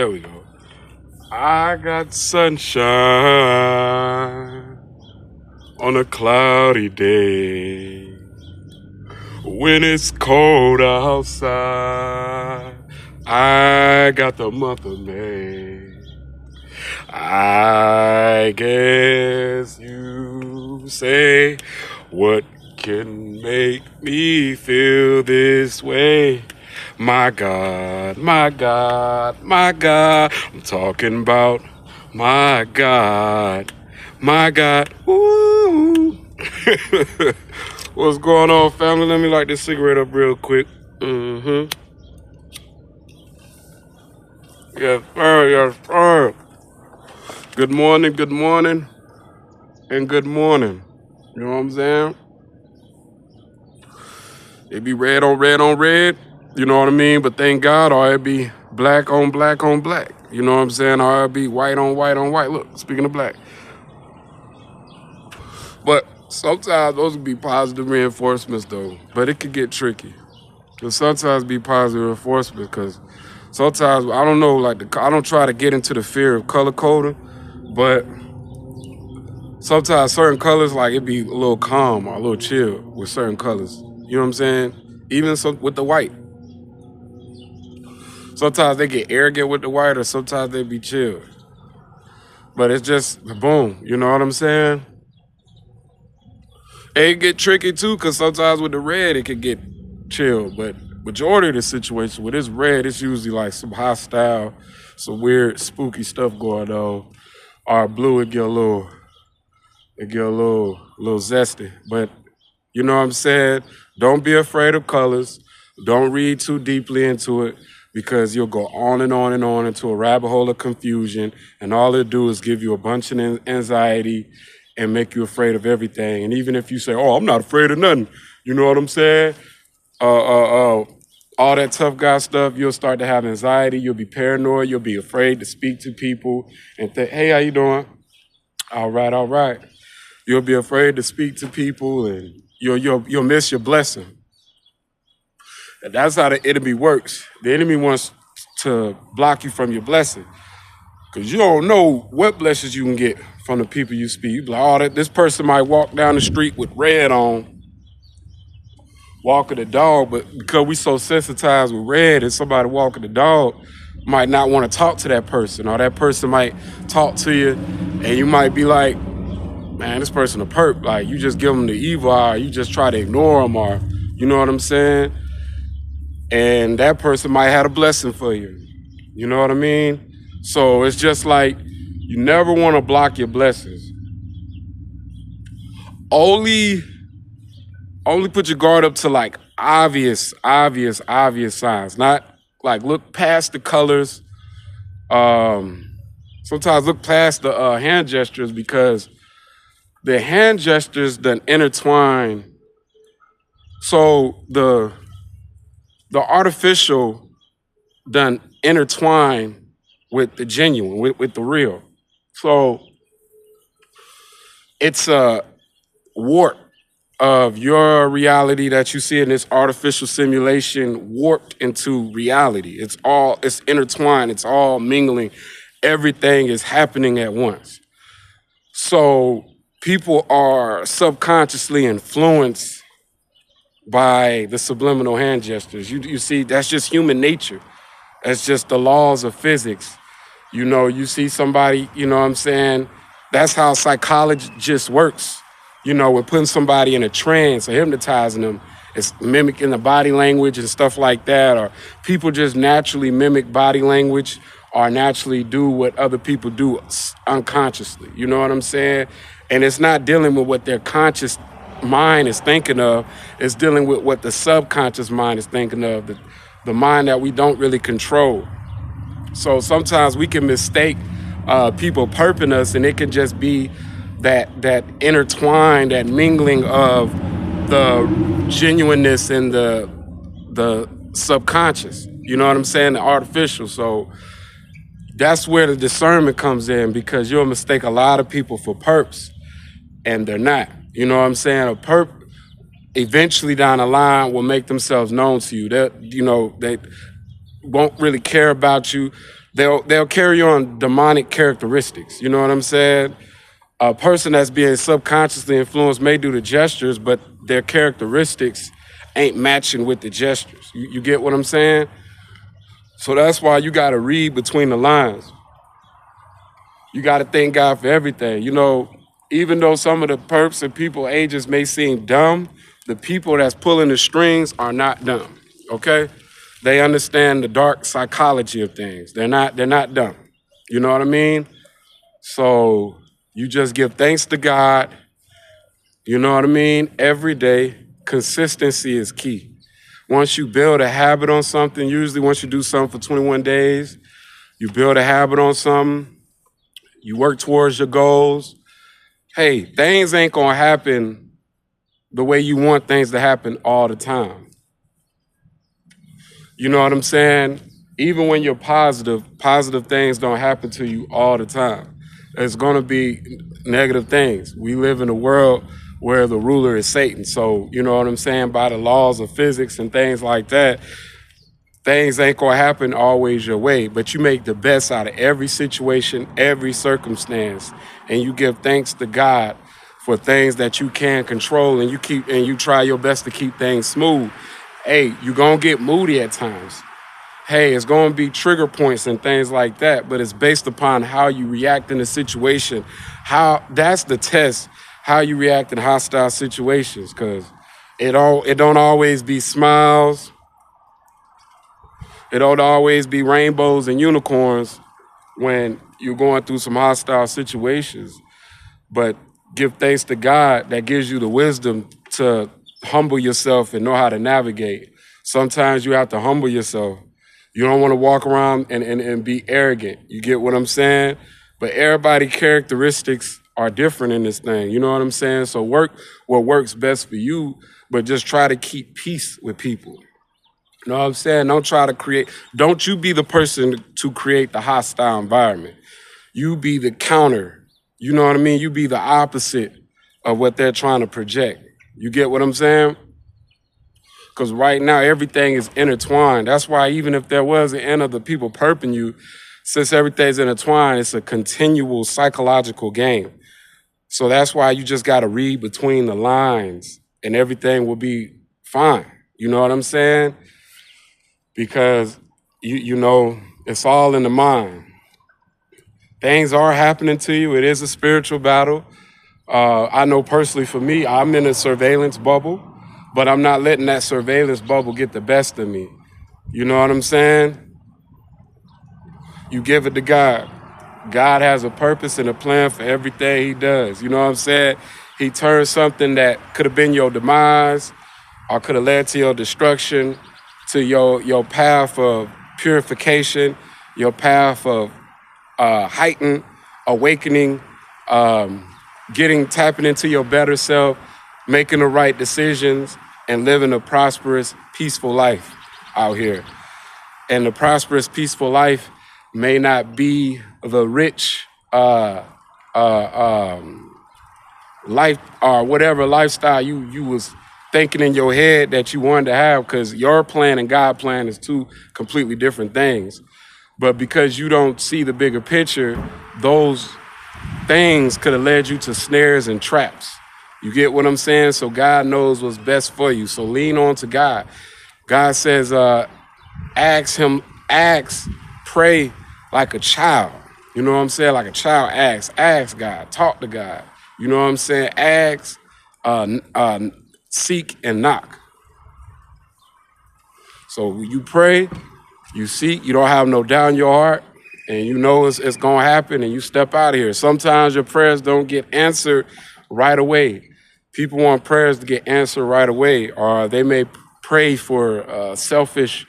There we go. I got sunshine on a cloudy day. When it's cold outside, I got the month of May. I guess you say, what can make me feel this way? My God, my God, my God. I'm talking about my God, my God. Woo! What's going on, family? Let me light this cigarette up real quick. Yes, sir, yes, sir. Good morning, and good morning. You know what I'm saying? It be red on red on red, you know what I mean? But thank God, or it be black on black on black. You know what I'm saying? Or it be white on white on white. Look, speaking of black. But sometimes those would be positive reinforcements though. But it could get tricky. It'll sometimes be positive reinforcement because sometimes, I don't know, like I don't try to get into the fear of color coding, but sometimes certain colors, like it be a little calm or a little chill with certain colors. You know what I'm saying? Even with the white. Sometimes they get arrogant with the white, or sometimes they be chill. But it's just boom. You know what I'm saying? It get tricky too, cause sometimes with the red it could get chill. But majority of the situation with this red, it's usually like some hostile, some weird, spooky stuff going on. Or blue, it get a little zesty. But you know what I'm saying? Don't be afraid of colors. Don't read too deeply into it because you'll go on and on and on into a rabbit hole of confusion. And all it'll do is give you a bunch of anxiety and make you afraid of everything. And even if you say, oh, I'm not afraid of nothing, you know what I'm saying? All that tough guy stuff, you'll start to have anxiety. You'll be paranoid. You'll be afraid to speak to people and think, hey, how you doing? All right, all right. You'll be afraid to speak to people and you'll miss your blessing. And that's how the enemy works. The enemy wants to block you from your blessing because you don't know what blessings you can get from the people you speak. You be like, oh, this person might walk down the street with red on, walking the dog, but because we so sensitized with red and somebody walking the dog might not want to talk to that person, or that person might talk to you and you might be like, man, this person a perp. Like, you just give them the evil eye, or you just try to ignore them, or you know what I'm saying? And that person might have a blessing for you. You know what I mean? So it's just like, you never want to block your blessings. Only put your guard up to like obvious signs. Not like look past the colors. Sometimes look past the hand gestures, because the hand gestures done intertwine. So the artificial done intertwine with the genuine, with the real. So it's a warp of your reality that you see in this artificial simulation warped into reality. It's intertwined, it's all mingling. Everything is happening at once. So people are subconsciously influenced by the subliminal hand gestures. You see, that's just human nature. That's just the laws of physics. You know, you see somebody, you know what I'm saying? That's how psychology just works. You know, we're putting somebody in a trance or hypnotizing them. It's mimicking the body language and stuff like that. Or people just naturally mimic body language or naturally do what other people do unconsciously. You know what I'm saying? And it's not dealing with what their conscious mind is thinking of. It's dealing with what the subconscious mind is thinking of, the mind that we don't really control. So sometimes we can mistake people perping us, and it can just be that intertwine, that mingling of the genuineness and the subconscious. You know what I'm saying? The artificial. So that's where the discernment comes in, because you'll mistake a lot of people for perps, and they're not. You know what I'm saying? A perp eventually down the line will make themselves known to you. They won't really care about you. they'll carry on demonic characteristics. You know what I'm saying? A person that's being subconsciously influenced may do the gestures, but their characteristics ain't matching with the gestures. You get what I'm saying? So that's why you got to read between the lines. You got to thank God for everything. You know, even though some of the perps and people ages may seem dumb, the people that's pulling the strings are not dumb. Okay? They understand the dark psychology of things. They're not dumb. You know what I mean? So you just give thanks to God. You know what I mean? Every day, consistency is key. Once you build a habit on something, usually once you do something for 21 days, you build a habit on something, you work towards your goals. Hey, things ain't gonna happen the way you want things to happen all the time. You know what I'm saying? Even when you're positive, positive things don't happen to you all the time. There's gonna be negative things. We live in a world where the ruler is Satan. So, you know what I'm saying? By the laws of physics and things like that, things ain't gonna happen always your way, but you make the best out of every situation, every circumstance, and you give thanks to God for things that you can control, and you try your best to keep things smooth. Hey, you gonna get moody at times. Hey, it's gonna be trigger points and things like that, but it's based upon how you react in the situation. How that's the test, how you react in hostile situations, because it don't always be smiles. It don't always be rainbows and unicorns when you're going through some hostile situations. But give thanks to God that gives you the wisdom to humble yourself and know how to navigate. Sometimes you have to humble yourself. You don't want to walk around and be arrogant. You get what I'm saying? But everybody's characteristics are different in this thing. You know what I'm saying? So work what works best for you, but just try to keep peace with people. You know what I'm saying? Don't you be the person to create the hostile environment. You be the counter. You know what I mean? You be the opposite of what they're trying to project. You get what I'm saying? Because right now, everything is intertwined. That's why even if there was an end of the people perping you, since everything's intertwined, it's a continual psychological game. So that's why you just got to read between the lines and everything will be fine. You know what I'm saying? Because you know it's all in the mind. Things are happening to you. It is a spiritual battle. I know personally for me, I'm in a surveillance bubble, but I'm not letting that surveillance bubble get the best of me. You know what I'm saying? You give it to God. God has a purpose and a plan for everything he does. You know what I'm saying? He turns something that could have been your demise or could have led to your destruction to your path of purification, your path of heightened awakening, tapping into your better self, making the right decisions, and living a prosperous, peaceful life out here. And the prosperous, peaceful life may not be the rich life or whatever lifestyle you was thinking in your head that you wanted to have, because your plan and God plan is two completely different things. But because you don't see the bigger picture, those things could have led you to snares and traps. You get what I'm saying? So God knows what's best for you. So lean on to God. God says, pray like a child. You know what I'm saying? Like a child ask God, talk to God. You know what I'm saying? Ask, seek, and knock. So you pray, you seek, you don't have no doubt in your heart, and you know it's going to happen, and you step out of here. Sometimes your prayers don't get answered right away. People want prayers to get answered right away, or they may pray for selfish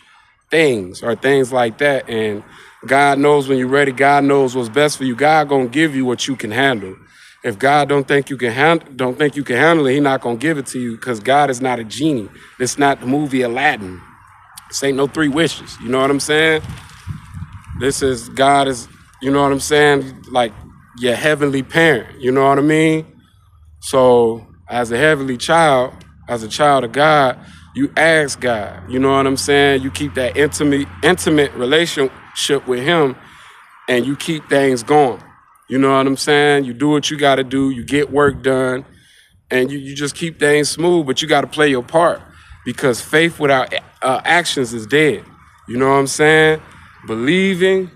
things or things like that. And God knows when you're ready. God knows what's best for you. God gonna give you what you can handle. If God don't think you can handle it, He not gonna give it to you, because God is not a genie. It's not the movie Aladdin. This ain't no three wishes. You know what I'm saying? This is God is, you know what I'm saying? Like your heavenly parent. You know what I mean? So as a heavenly child, as a child of God, you ask God. You know what I'm saying? You keep that intimate relationship with Him, and you keep things going. You know what I'm saying? You do what you got to do. You get work done, and you just keep things smooth. But you got to play your part, because faith without actions is dead. You know what I'm saying? Believing,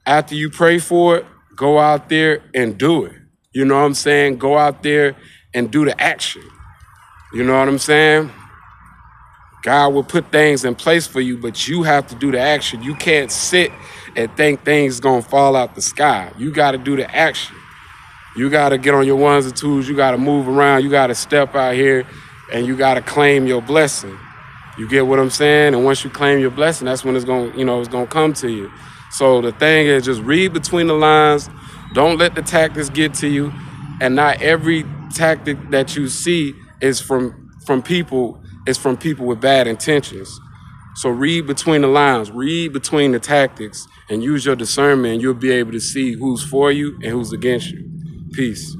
after you pray for it, go out there and do it. You know what I'm saying? Go out there and do the action. You know what I'm saying? God will put things in place for you, but you have to do the action. You can't sit and think things gonna fall out the sky. You gotta do the action. You gotta get on your ones and twos. You gotta move around. You gotta step out here, and you gotta claim your blessing. You get what I'm saying? And once you claim your blessing, that's when it's gonna come to you. So the thing is, just read between the lines. Don't let the tactics get to you. And not every tactic that you see is from people. Is from people with bad intentions. So read between the lines. Read between the tactics, and use your discernment. And you'll be able to see who's for you and who's against you. Peace.